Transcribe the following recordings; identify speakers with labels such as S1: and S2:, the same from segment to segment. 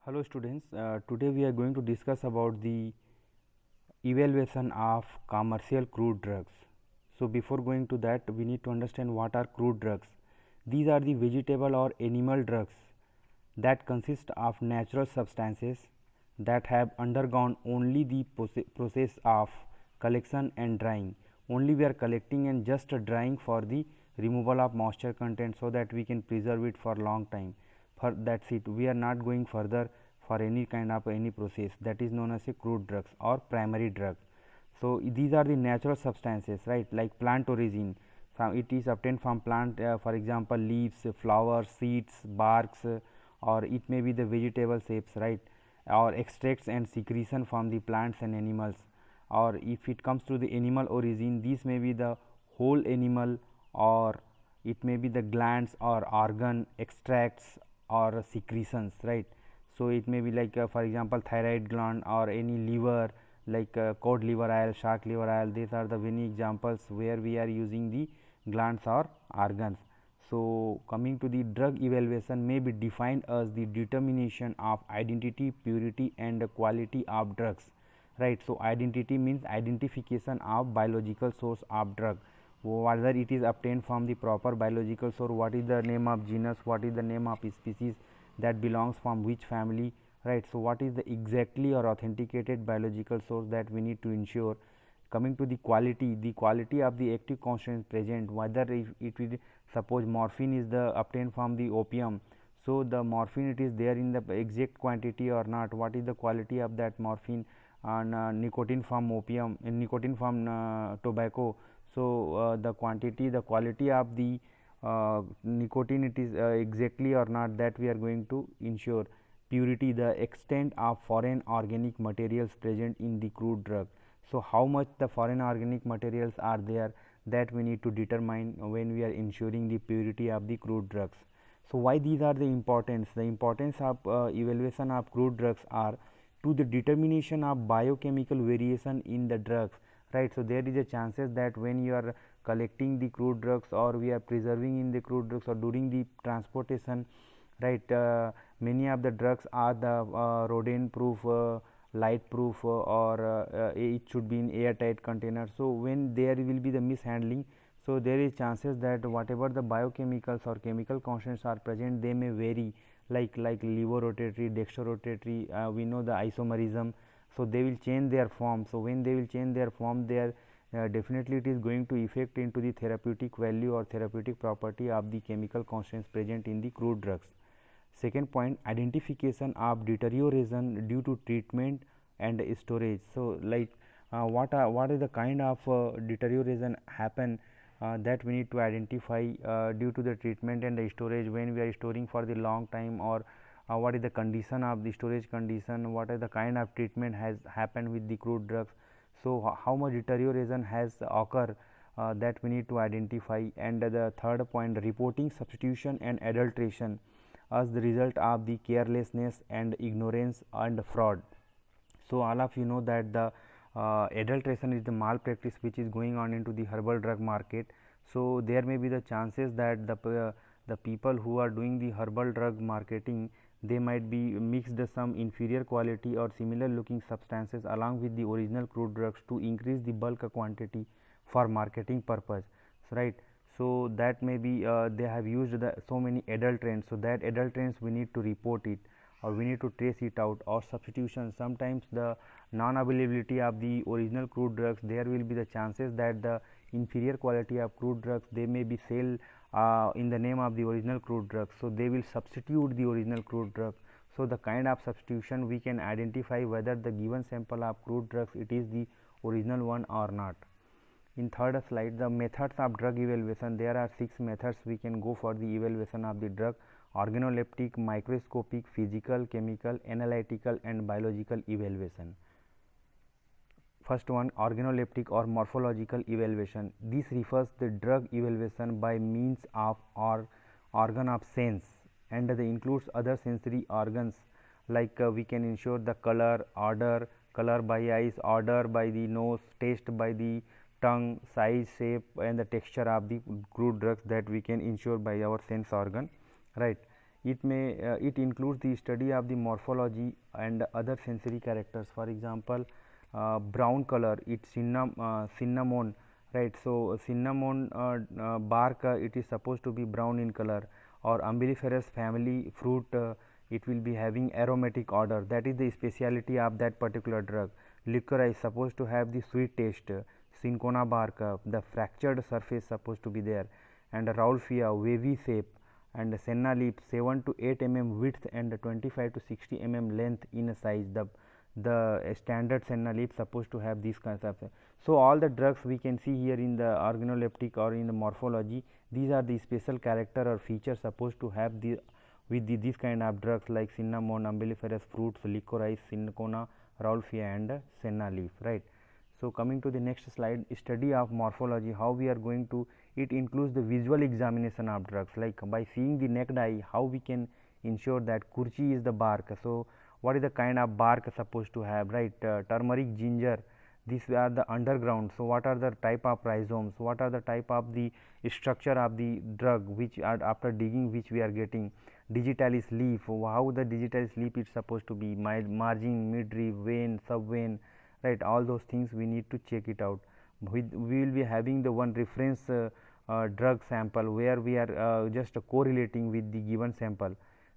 S1: Hello students, today we are going to discuss about the evaluation of commercial crude drugs. So before going to that, we need to understand what are crude drugs. These are the vegetable or animal drugs that consist of natural substances that have undergone only the process of collection and drying. Only we are collecting and just drying for the removal of moisture content so that we can preserve it for long time. For that's it, we are not going further for any kind of any process. That is known as a crude drugs or primary drug. So these are the natural substances, right, like plant origin. It is obtained from plant, for example leaves, flowers, seeds, barks, or it may be the vegetable shapes, right, or extracts and secretion from the plants and animals. Or if it comes to the animal origin, these may be the whole animal, or it may be the glands or organ extracts or secretions, right. So it may be like for example thyroid gland or any liver, like cod liver oil, shark liver oil. These are the many examples where we are using the glands or organs. So coming to the drug evaluation may be defined as the determination of identity, purity and quality of drugs, right. So identity means identification of biological source of drug, whether it is obtained from the proper biological source, what is the name of genus, what is the name of species, that belongs from which family, right. So what is the exactly or authenticated biological source that we need to ensure. Coming to the quality of the active constituent present, whether if it will suppose morphine is the obtained from the opium, so the morphine it is there in the exact quantity or not, what is the quality of that morphine. And nicotine from opium and nicotine from tobacco, so the quantity, the quality of the nicotine it is exactly or not, that we are going to ensure. Purity, the extent of foreign organic materials present in the crude drug. So how much the foreign organic materials are there, that we need to determine when we are ensuring the purity of the crude drugs. So why these are the importance of evaluation of crude drugs are to the determination of biochemical variation in the drugs, right. So there is a chances that when you are collecting the crude drugs or we are preserving in the crude drugs or during the transportation, right, many of the drugs are the rodent proof, light proof, or it should be in airtight container. So when there will be the mishandling, so there is chances that whatever the biochemicals or chemical constants are present, they may vary, like levorotatory, dextrorotatory, we know the isomerism. So they will change their form. So when they will change their form, they are definitely it is going to affect into the therapeutic value or therapeutic property of the chemical constants present in the crude drugs. Second point, identification of deterioration due to treatment and storage. So like what is the kind of deterioration happen, that we need to identify due to the treatment and the storage, when we are storing for the long time, or what is the condition of the storage condition, what is the kind of treatment has happened with the crude drugs. So how much deterioration has occurred, that we need to identify. And the third point, reporting substitution and adulteration as the result of the carelessness and ignorance and fraud. So all of you know that the adulteration is the malpractice which is going on into the herbal drug market. So there may be the chances that the people who are doing the herbal drug marketing, they might be mixed some inferior quality or similar looking substances along with the original crude drugs to increase the bulk quantity for marketing purpose, right. So that may be they have used so many adulterants, so that adulterants we need to report it, or we need to trace it out. Or substitution, sometimes the non availability of the original crude drugs, there will be the chances that the inferior quality of crude drugs, they may be sell in the name of the original crude drugs, so they will substitute the original crude drug. So the kind of substitution we can identify whether the given sample of crude drugs it is the original one or not. In third slide, the methods of drug evaluation, there are 6 methods we can go for the evaluation of the drug: organoleptic, microscopic, physical, chemical, analytical and biological evaluation. First one, organoleptic or morphological evaluation. This refers the drug evaluation by means of organ of sense, and includes other sensory organs, like we can ensure the color, odor, color by eyes, odor by the nose, taste by the tongue, size, shape and the texture of the crude drugs, that we can ensure by our sense organ, right. It includes the study of the morphology and other sensory characters. For example, brown color, it's cinnamon, right? So cinnamon bark, it is supposed to be brown in color. Or umbelliferous family fruit, it will be having aromatic odor. That is the speciality of that particular drug. Licorice supposed to have the sweet taste. Cinchona bark, the fractured surface supposed to be there. And Rauwolfia, wavy shape. And senna leaf, 7 to 8 mm width and 25 to 60 mm length in a size. The standard senna leaf supposed to have these kinds of. So all the drugs we can see here in the organoleptic or in the morphology, these are the special character or features supposed to have the with this kind of drugs like cinnamon, umbelliferous fruits, licorice, cinchona, Rauwolfia and senna leaf, right. So coming to the next slide, study of morphology, how we are going to, it includes the visual examination of drugs, like by seeing the naked eye, how we can ensure that kurchi is the bark. So what is the kind of bark supposed to have, right? Turmeric, ginger, these are the underground. So what are the type of rhizomes, what are the type of the structure of the drug which are after digging which we are getting. Digitalis leaf, how the digitalis leaf is supposed to be, margin, midrib, vein, subvein, right, all those things we need to check it out. We will be having the one reference drug sample where we are just correlating with the given sample.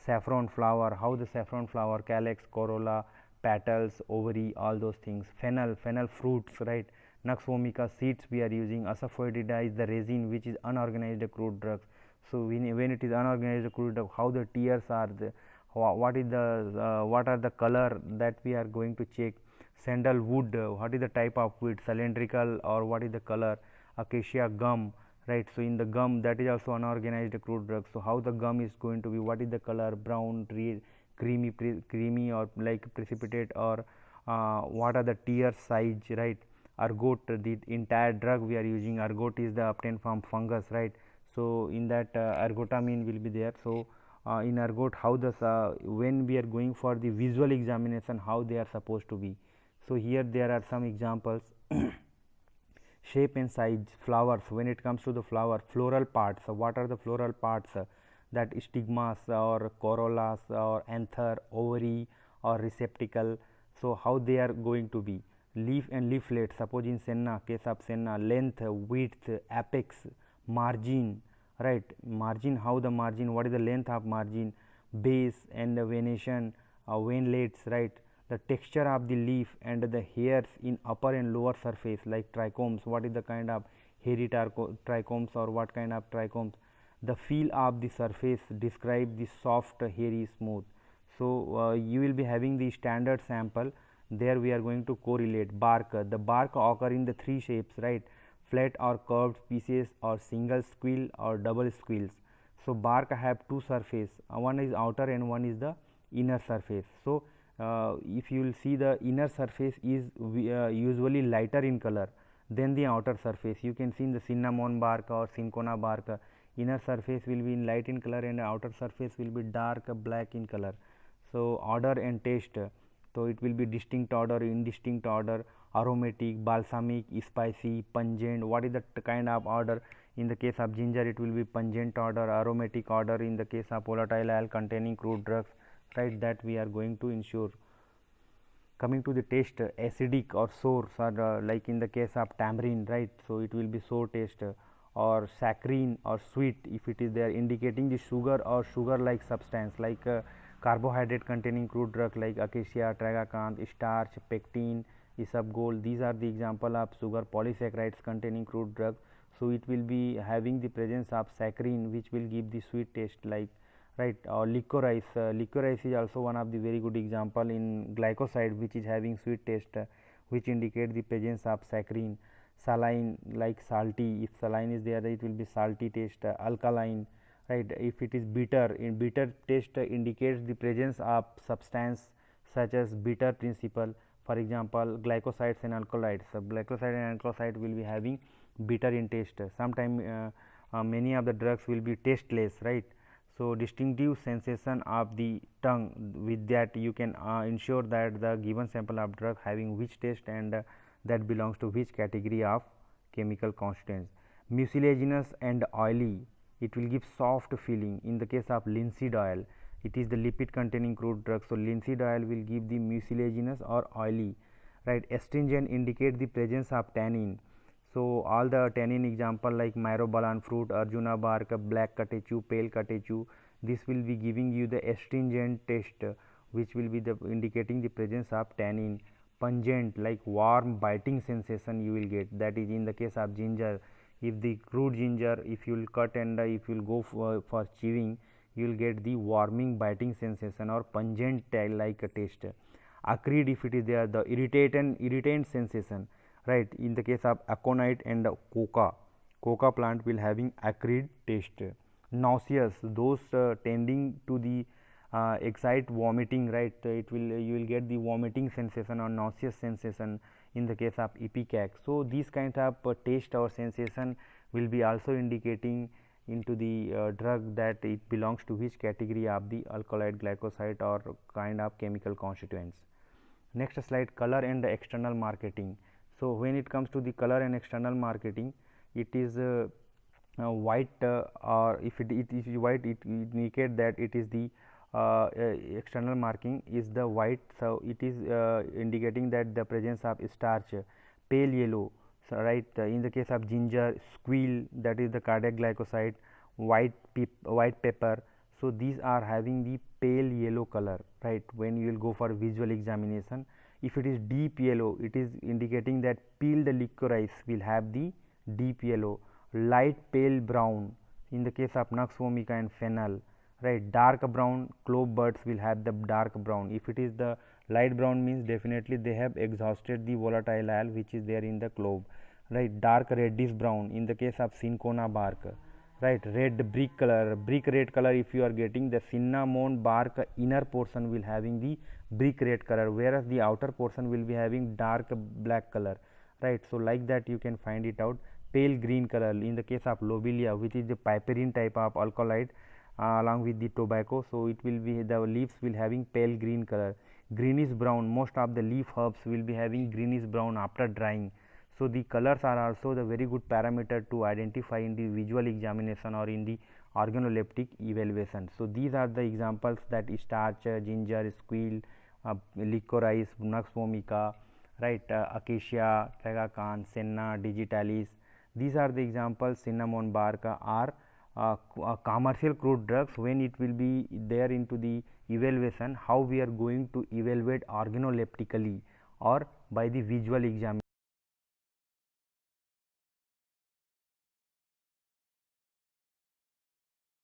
S1: Saffron flower, how the saffron flower, calyx, corolla, petals, ovary, all those things. Fennel fruits, right. Nux vomica seeds we are using. Asafoetida is the resin which is unorganized crude drugs. So when it is unorganized crude drug, how the tears are, what is the what are the color that we are going to check. Sandalwood, what is the type of wood, cylindrical or what is the color. Acacia gum, right. So in the gum, that is also unorganized crude drug. So how the gum is going to be, what is the color, brown, red, creamy or like precipitate, or what are the tear size, right. Ergot, the entire drug we are using, ergot is the obtained from fungus, right. So in that ergotamine will be there. So in ergot, how the when we are going for the visual examination, how they are supposed to be. So here there are some examples. Shape and size, flowers, when it comes to the flower, floral parts, what are the floral parts, that stigmas or corollas or anther, ovary or receptacle. So how they are going to be. Leaf and leaflet, suppose in senna, case of senna, length, width, apex, margin, right. Margin, how the margin, what is the length of margin, base and venation, veinlets, right. The texture of the leaf and the hairs in upper and lower surface, like trichomes, what is the kind of hairy trichomes or what kind of trichomes. The feel of the surface, describe the soft, hairy, smooth. So you will be having the standard sample. There we are going to correlate. Bark, the bark occur in the three shapes, right. Flat or curved pieces or single squill or double squills. So bark have two surface, one is outer and one is the inner surface. So if you will see, the inner surface is usually lighter in color than the outer surface. You can see in the cinnamon bark or cinchona bark, inner surface will be in light in color and outer surface will be dark black in color. So odor and taste, so it will be distinct odor, indistinct odor, aromatic, balsamic, spicy, pungent. What is the kind of odor? In the case of ginger, it will be pungent odor, aromatic odor. In the case of volatile oil containing crude drugs, right, that we are going to ensure. Coming to the taste, acidic or sour, like in the case of tamarind, right. So it will be sour taste, or saccharine or sweet if it is there, indicating the sugar or sugar like substance, like carbohydrate containing crude drug like acacia, tragacanth, starch, pectin, isabgol. These are the example of sugar polysaccharides containing crude drug. So it will be having the presence of saccharine which will give the sweet taste, like, right. Or licorice, licorice is also one of the very good example in glycoside which is having sweet taste, which indicate the presence of saccharine. Saline, like salty, if saline is there, it will be salty taste. Alkaline, right, if it is bitter, in bitter taste indicates the presence of substance such as bitter principle. For example, glycosides and alkaloids, glycoside and alkaloid will be having bitter in taste. Sometime many of the drugs will be tasteless, right. So distinctive sensation of the tongue, with that you can ensure that the given sample of drug having which taste and that belongs to which category of chemical constituents. Mucilaginous and oily, it will give soft feeling. In the case of linseed oil, it is the lipid containing crude drug. So linseed oil will give the mucilaginous or oily, right. Astringent indicate the presence of tannin. So all the tannin example like myrobalan fruit, arjuna bark, black catechu, pale catechu, this will be giving you the astringent taste, which will be the indicating the presence of tannin. Pungent, like warm biting sensation you will get, that is in the case of ginger. If the crude ginger, if you will cut and if you will go for chewing, you will get the warming biting sensation or pungent like a taste. Acrid, if it is there, the irritant sensation, right. In the case of aconite and coca plant will having acrid taste. Nauseous, those tending to the excite vomiting, right. It will, you will get the vomiting sensation or nauseous sensation in the case of ipecac. So these kind of taste or sensation will be also indicating into the drug that it belongs to which category of the alkaloid glycoside or kind of chemical constituents. Next slide, color and external marketing. So when it comes to the color and external marketing, it is white, or if it is white, it indicate that it is the external marking is the white. So it is indicating that the presence of starch. Pale yellow, so right, in the case of ginger, squeal, that is the cardiac glycoside. White pepper, so these are having the pale yellow color, right. When you will go for visual examination, if it is deep yellow, it is indicating that peeled licorice will have the deep yellow. Light pale brown, in the case of nux vomica and fennel, right. Dark brown, clove buds will have the dark brown. If it is the light brown, means definitely they have exhausted the volatile oil which is there in the clove, right. Dark reddish brown, in the case of cinchona bark, right. Red brick red color, if you are getting the cinnamon bark, inner portion will having the brick red color, whereas the outer portion will be having dark black color, right. So like that you can find it out. Pale green color, in the case of lobelia, which is the piperine type of alkaloid along with the tobacco, so it will be, the leaves will having pale green color. Greenish brown, most of the leaf herbs will be having greenish brown after drying. So the colors are also the very good parameter to identify in the visual examination or in the organoleptic evaluation. So these are the examples, that starch, ginger, squeal, licorice, nux vomica, right, acacia, tragacan, senna, digitalis. These are the examples. Cinnamon bark are commercial crude drugs. When it will be there into the evaluation, how we are going to evaluate organoleptically or by the visual examination.